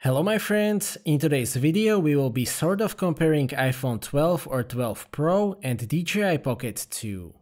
Hello my friends, in today's video we will be sort of comparing iPhone 12 or 12 Pro and DJI Pocket 2.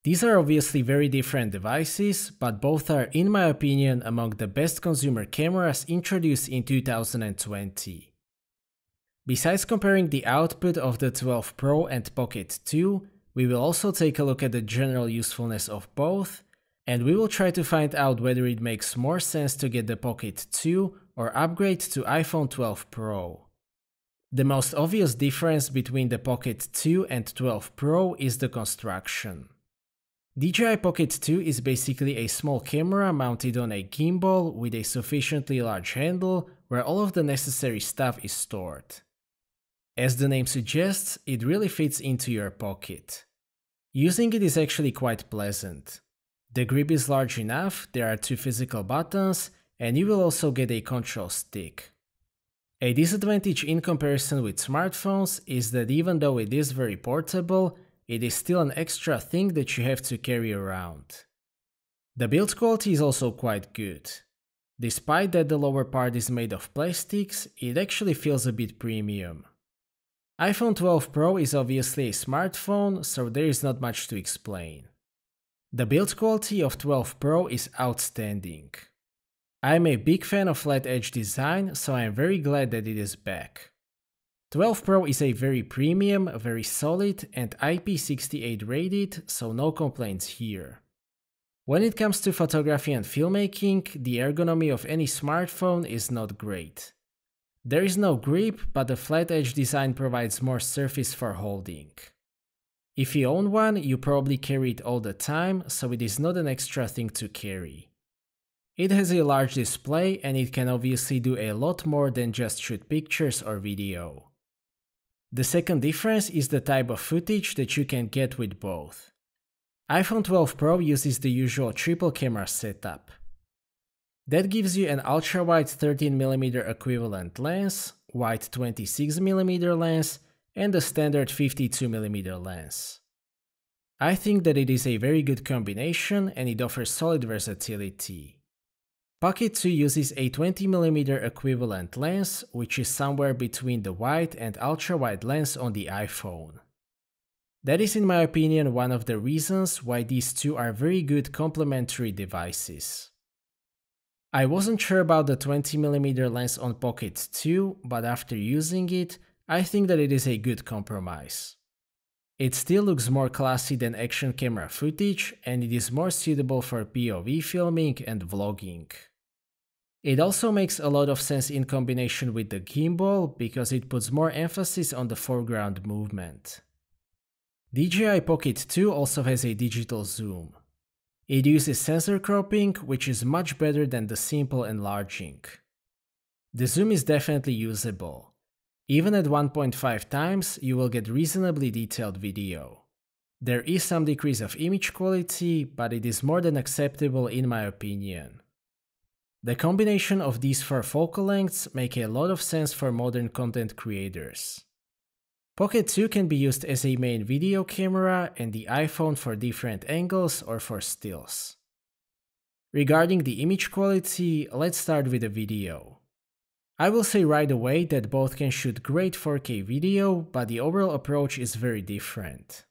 These are obviously very different devices, but both are in my opinion among the best consumer cameras introduced in 2020. Besides comparing the output of the 12 Pro and Pocket 2, we will also take a look at the general usefulness of both, and we will try to find out whether it makes more sense to get the Pocket 2 or upgrade to iPhone 12 Pro. The most obvious difference between the Pocket 2 and 12 Pro is the construction. DJI Pocket 2 is basically a small camera mounted on a gimbal with a sufficiently large handle where all of the necessary stuff is stored. As the name suggests, it really fits into your pocket. Using it is actually quite pleasant. The grip is large enough, there are two physical buttons, and you will also get a control stick. A disadvantage in comparison with smartphones is that even though it is very portable, it is still an extra thing that you have to carry around. The build quality is also quite good. Despite that the lower part is made of plastics, it actually feels a bit premium. iPhone 12 Pro is obviously a smartphone, so there is not much to explain. The build quality of 12 Pro is outstanding. I am a big fan of flat edge design, so I am very glad that it is back. 12 Pro is a very premium, very solid and IP68 rated, so no complaints here. When it comes to photography and filmmaking, the ergonomy of any smartphone is not great. There is no grip, but the flat edge design provides more surface for holding. If you own one, you probably carry it all the time, so it is not an extra thing to carry. It has a large display and it can obviously do a lot more than just shoot pictures or video. The second difference is the type of footage that you can get with both. iPhone 12 Pro uses the usual triple camera setup. That gives you an ultra-wide 13mm equivalent lens, wide 26mm lens, and a standard 52mm lens. I think that it is a very good combination and it offers solid versatility. Pocket 2 uses a 20mm equivalent lens, which is somewhere between the wide and ultra-wide lens on the iPhone. That is in my opinion one of the reasons why these two are very good complementary devices. I wasn't sure about the 20mm lens on Pocket 2, but after using it, I think that it is a good compromise. It still looks more classy than action camera footage, and it is more suitable for POV filming and vlogging. It also makes a lot of sense in combination with the gimbal because it puts more emphasis on the foreground movement. DJI Pocket 2 also has a digital zoom. It uses sensor cropping, which is much better than the simple enlarging. The zoom is definitely usable. Even at 1.5 times, you will get reasonably detailed video. There is some decrease of image quality, but it is more than acceptable in my opinion. The combination of these four focal lengths make a lot of sense for modern content creators. Pocket 2 can be used as a main video camera and the iPhone for different angles or for stills. Regarding the image quality, let's start with the video. I will say right away that both can shoot great 4K video, but the overall approach is very different.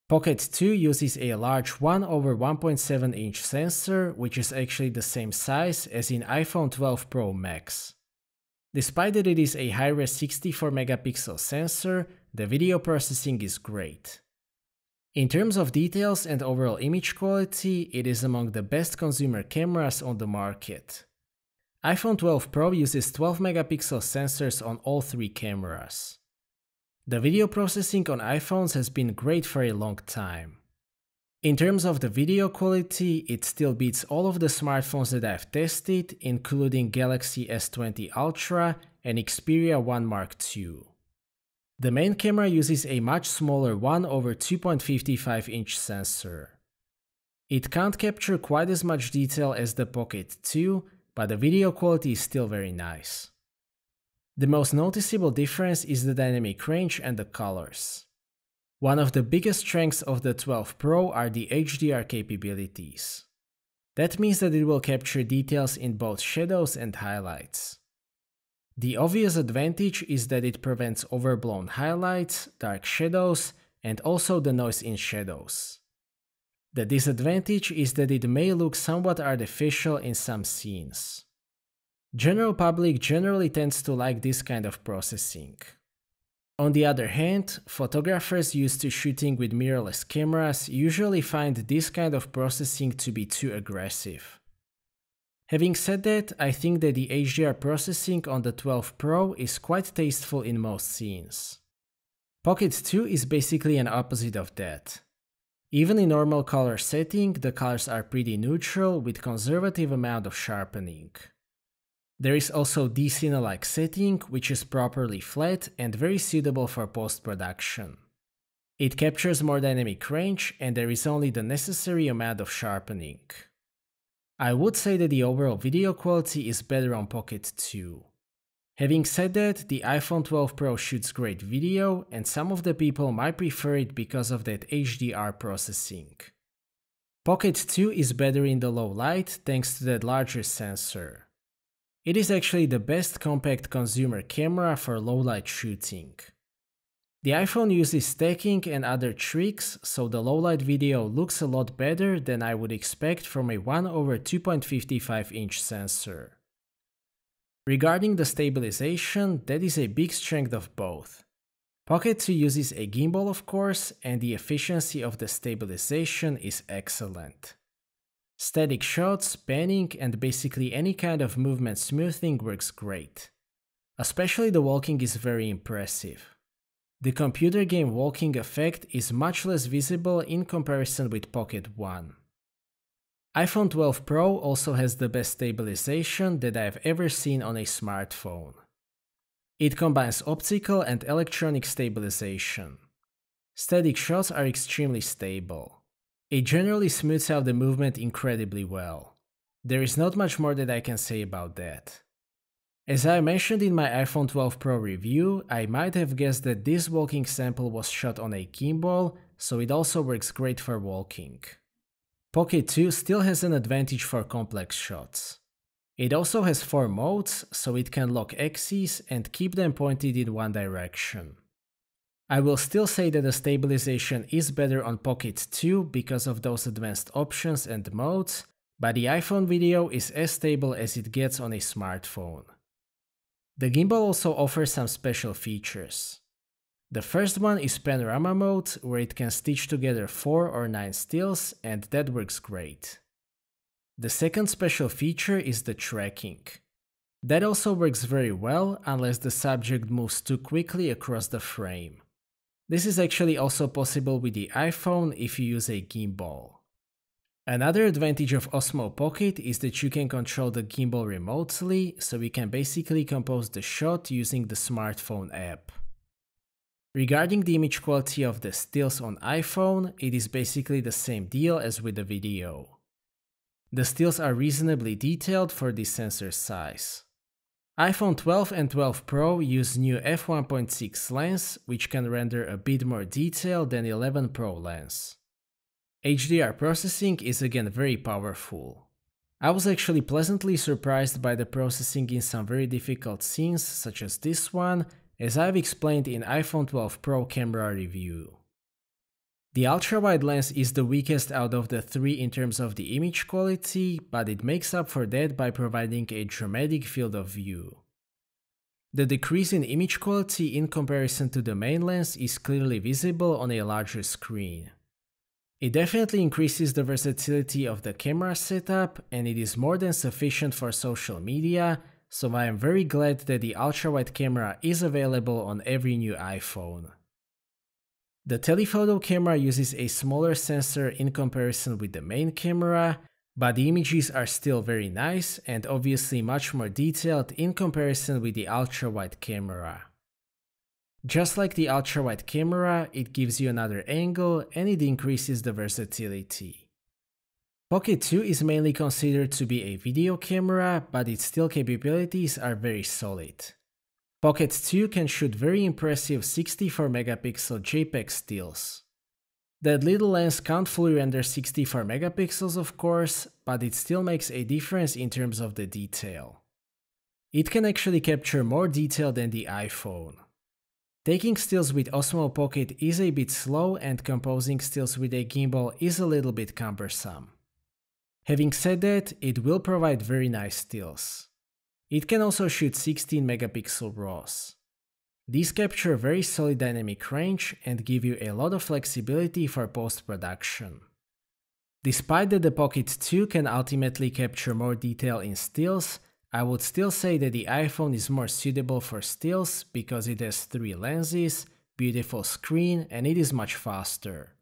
Pocket 2 uses a large 1/1.7 inch sensor, which is actually the same size as in iPhone 12 Pro Max. Despite that it is a high-res 64 megapixel sensor, the video processing is great. In terms of details and overall image quality, it is among the best consumer cameras on the market. iPhone 12 Pro uses 12 megapixel sensors on all three cameras. The video processing on iPhones has been great for a long time. In terms of the video quality, it still beats all of the smartphones that I've tested, including Galaxy S20 Ultra and Xperia 1 Mark II. The main camera uses a much smaller 1/2.55 inch sensor. It can't capture quite as much detail as the Pocket 2, but the video quality is still very nice. The most noticeable difference is the dynamic range and the colors. One of the biggest strengths of the 12 Pro are the HDR capabilities. That means that it will capture details in both shadows and highlights. The obvious advantage is that it prevents overblown highlights, dark shadows, and also the noise in shadows. The disadvantage is that it may look somewhat artificial in some scenes. General public generally tends to like this kind of processing. On the other hand, photographers used to shooting with mirrorless cameras usually find this kind of processing to be too aggressive. Having said that, I think that the HDR processing on the 12 Pro is quite tasteful in most scenes. Pocket 2 is basically an opposite of that. Even in normal color setting, the colors are pretty neutral with conservative amount of sharpening. There is also D-Cine-like setting, which is properly flat and very suitable for post-production. It captures more dynamic range and there is only the necessary amount of sharpening. I would say that the overall video quality is better on Pocket 2. Having said that, the iPhone 12 Pro shoots great video and some of the people might prefer it because of that HDR processing. Pocket 2 is better in the low light thanks to that larger sensor. It is actually the best compact consumer camera for low light shooting. The iPhone uses stacking and other tricks, so the low light video looks a lot better than I would expect from a 1/2.55-inch sensor. Regarding the stabilization, that is a big strength of both. Pocket 2 uses a gimbal of course, and the efficiency of the stabilization is excellent. Static shots, panning, and basically any kind of movement smoothing works great. Especially the walking is very impressive. The computer game walking effect is much less visible in comparison with Pocket 1. iPhone 12 Pro also has the best stabilization that I've ever seen on a smartphone. It combines optical and electronic stabilization. Static shots are extremely stable. It generally smooths out the movement incredibly well. There is not much more that I can say about that. As I mentioned in my iPhone 12 Pro review, I might have guessed that this walking sample was shot on a gimbal, so it also works great for walking. Pocket 2 still has an advantage for complex shots. It also has 4 modes, so it can lock axes and keep them pointed in one direction. I will still say that the stabilization is better on Pocket 2 because of those advanced options and modes, but the iPhone video is as stable as it gets on a smartphone. The gimbal also offers some special features. The first one is Panorama mode, where it can stitch together 4 or 9 stills, and that works great. The second special feature is the tracking. That also works very well unless the subject moves too quickly across the frame. This is actually also possible with the iPhone if you use a gimbal. Another advantage of Osmo Pocket is that you can control the gimbal remotely, so you can basically compose the shot using the smartphone app. Regarding the image quality of the stills on iPhone, it is basically the same deal as with the video. The stills are reasonably detailed for this sensor size. iPhone 12 and 12 Pro use new f1.6 lens, which can render a bit more detail than 11 Pro lens. HDR processing is again very powerful. I was actually pleasantly surprised by the processing in some very difficult scenes such as this one, as I've explained in iPhone 12 Pro camera review. The ultra-wide lens is the weakest out of the 3 in terms of the image quality, but it makes up for that by providing a dramatic field of view. The decrease in image quality in comparison to the main lens is clearly visible on a larger screen. It definitely increases the versatility of the camera setup, and it is more than sufficient for social media, so I am very glad that the ultra-wide camera is available on every new iPhone. The telephoto camera uses a smaller sensor in comparison with the main camera, but the images are still very nice and obviously much more detailed in comparison with the ultra-wide camera. Just like the ultra-wide camera, it gives you another angle and it increases the versatility. Pocket 2 is mainly considered to be a video camera, but its still capabilities are very solid. Pocket 2 can shoot very impressive 64 megapixel JPEG stills. That little lens can't fully render 64 megapixels of course, but it still makes a difference in terms of the detail. It can actually capture more detail than the iPhone. Taking stills with Osmo Pocket is a bit slow, and composing stills with a gimbal is a little bit cumbersome. Having said that, it will provide very nice stills. It can also shoot 16 megapixel RAWs. These capture very solid dynamic range and give you a lot of flexibility for post-production. Despite that the Pocket 2 can ultimately capture more detail in stills, I would still say that the iPhone is more suitable for stills because it has 3 lenses, beautiful screen, and it is much faster.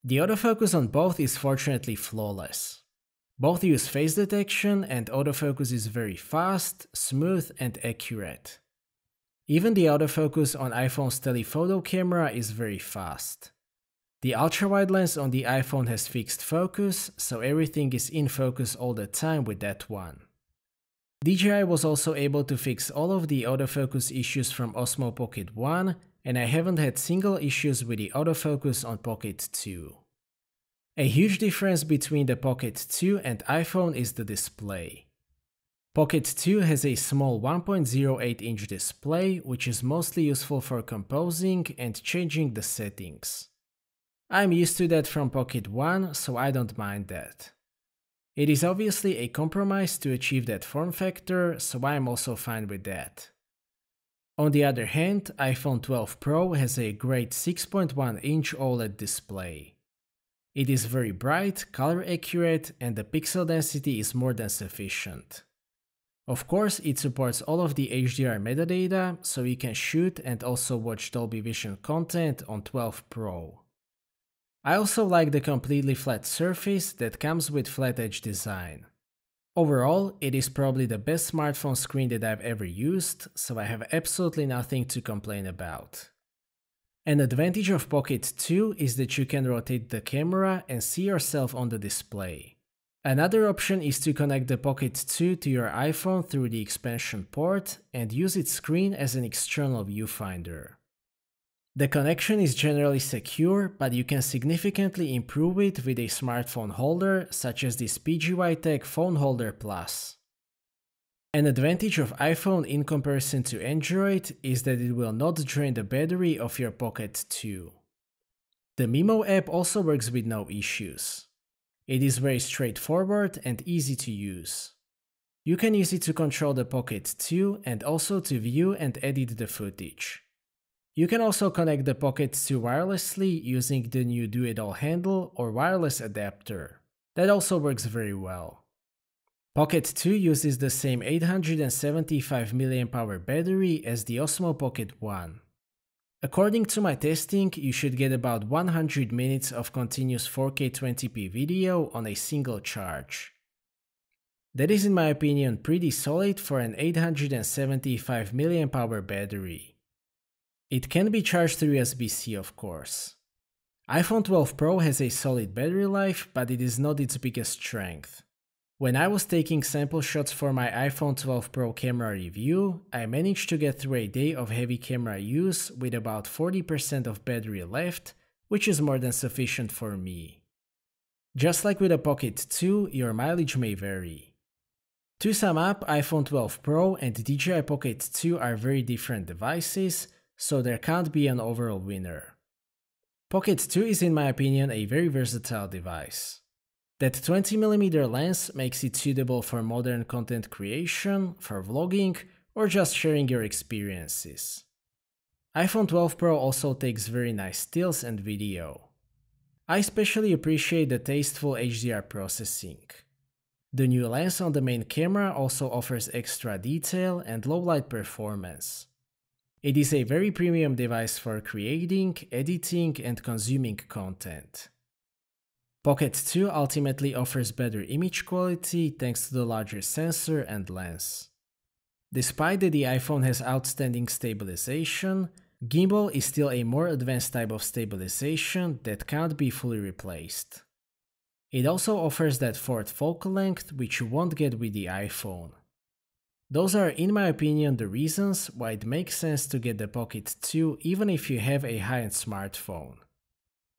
The autofocus on both is fortunately flawless. Both use face detection, and autofocus is very fast, smooth, and accurate. Even the autofocus on iPhone's telephoto camera is very fast. The ultra-wide lens on the iPhone has fixed focus, so everything is in focus all the time with that one. DJI was also able to fix all of the autofocus issues from Osmo Pocket 1, and I haven't had single issues with the autofocus on Pocket 2. A huge difference between the Pocket 2 and iPhone is the display. Pocket 2 has a small 1.08-inch display, which is mostly useful for composing and changing the settings. I'm used to that from Pocket 1, so I don't mind that. It is obviously a compromise to achieve that form factor, so I'm also fine with that. On the other hand, iPhone 12 Pro has a great 6.1-inch OLED display. It is very bright, color accurate, and the pixel density is more than sufficient. Of course, it supports all of the HDR metadata, so you can shoot and also watch Dolby Vision content on 12 Pro. I also like the completely flat surface that comes with flat edge design. Overall, it is probably the best smartphone screen that I've ever used, so I have absolutely nothing to complain about. An advantage of Pocket 2 is that you can rotate the camera and see yourself on the display. Another option is to connect the Pocket 2 to your iPhone through the expansion port and use its screen as an external viewfinder. The connection is generally secure, but you can significantly improve it with a smartphone holder such as this PGY-Tech Phone Holder Plus. An advantage of iPhone in comparison to Android is that it will not drain the battery of your Pocket 2. The Mimo app also works with no issues. It is very straightforward and easy to use. You can use it to control the Pocket 2 and also to view and edit the footage. You can also connect the Pocket 2 wirelessly using the new Do-It-All handle or wireless adapter. That also works very well. Pocket 2 uses the same 875 mAh battery as the Osmo Pocket 1. According to my testing, you should get about 100 minutes of continuous 4K 20p video on a single charge. That is in my opinion pretty solid for an 875 mAh battery. It can be charged through USB-C, of course. iPhone 12 Pro has a solid battery life, but it is not its biggest strength. When I was taking sample shots for my iPhone 12 Pro camera review, I managed to get through a day of heavy camera use with about 40% of battery left, which is more than sufficient for me. Just like with a Pocket 2, your mileage may vary. To sum up, iPhone 12 Pro and DJI Pocket 2 are very different devices, so there can't be an overall winner. Pocket 2 is in my opinion a very versatile device. That 20mm lens makes it suitable for modern content creation, for vlogging, or just sharing your experiences. iPhone 12 Pro also takes very nice stills and video. I especially appreciate the tasteful HDR processing. The new lens on the main camera also offers extra detail and low light performance. It is a very premium device for creating, editing, and consuming content. Pocket 2 ultimately offers better image quality thanks to the larger sensor and lens. Despite that the iPhone has outstanding stabilization, gimbal is still a more advanced type of stabilization that can't be fully replaced. It also offers that fourth focal length, which you won't get with the iPhone. Those are, in my opinion, the reasons why it makes sense to get the Pocket 2 even if you have a high-end smartphone.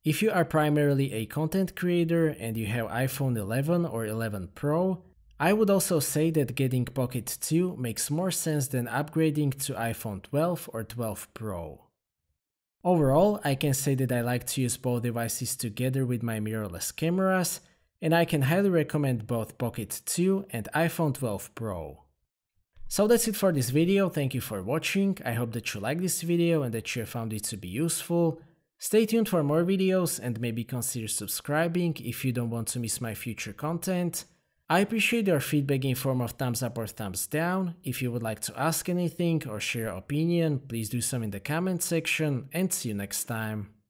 If you are primarily a content creator and you have iPhone 11 or 11 Pro, I would also say that getting Pocket 2 makes more sense than upgrading to iPhone 12 or 12 Pro. Overall, I can say that I like to use both devices together with my mirrorless cameras, and I can highly recommend both Pocket 2 and iPhone 12 Pro. So that's it for this video, thank you for watching, I hope that you liked this video and that you found it to be useful. Stay tuned for more videos and maybe consider subscribing if you don't want to miss my future content. I appreciate your feedback in form of thumbs up or thumbs down. If you would like to ask anything or share your opinion, please do so in the comment section, and see you next time.